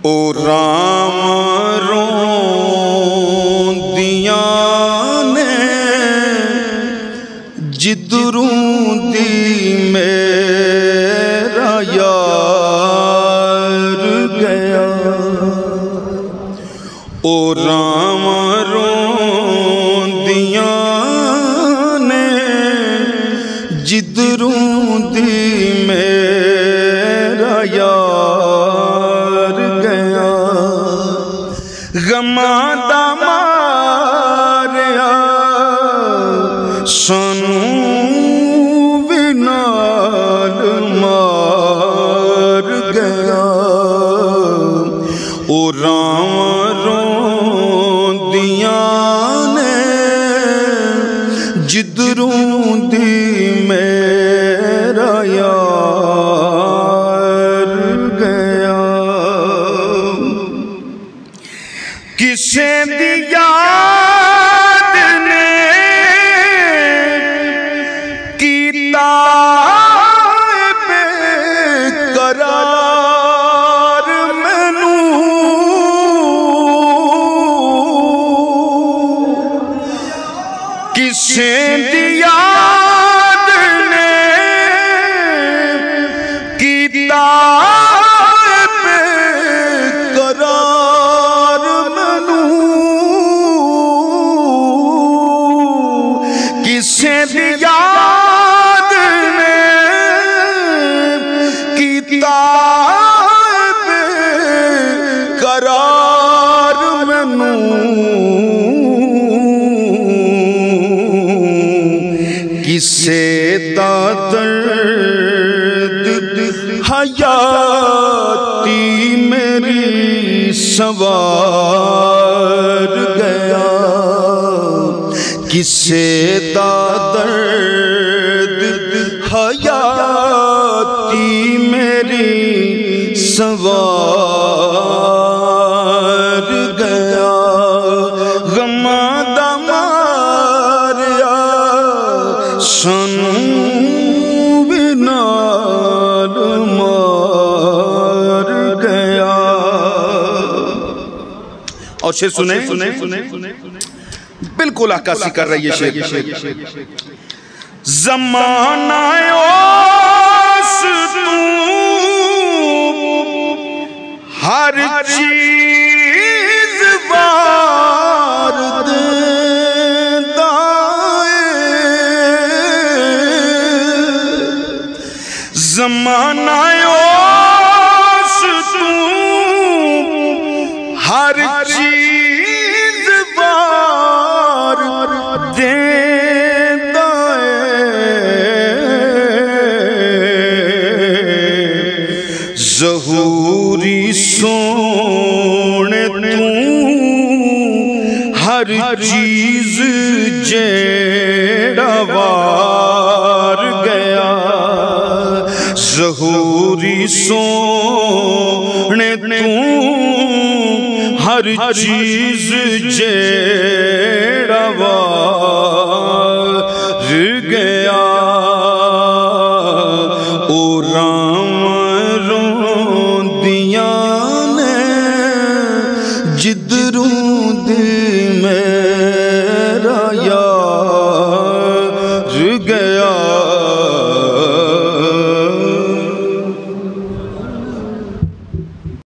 ओ राम रोंदियां ने जिधरों दी मेरा यार गया। ओ राम रोंदियां ने जिधरों दी मेरा यार गया। गमा दा मारिया सानू भी नाल मार गया। ओ राम रोंदियां ने जिधरों दी मेरा यार गया। किसे दी याद ने कीता बेकरार मैनू। किसे दी याद ने कीता बेकरार मैनू। किसे दी याद ने कीता बेकरार मैनू। किसे दा दर्द हयाती मेरी सवार गया। किसे दा दर्द हयाती मेरी सवार गया। गमा दा मारिया सानू भी नाल मार गया। और शेर सुने बिल्कुल आकाशी कर रही है शेर। ज़माना ओस तू हर चीज वार देंदा है। ज़माना ओस तू हर चीज वार देंदा है। ज़हूरी सोने तू हर चीज जेड़ा वार गया। ज़हूरी सोने तू हर चीज जे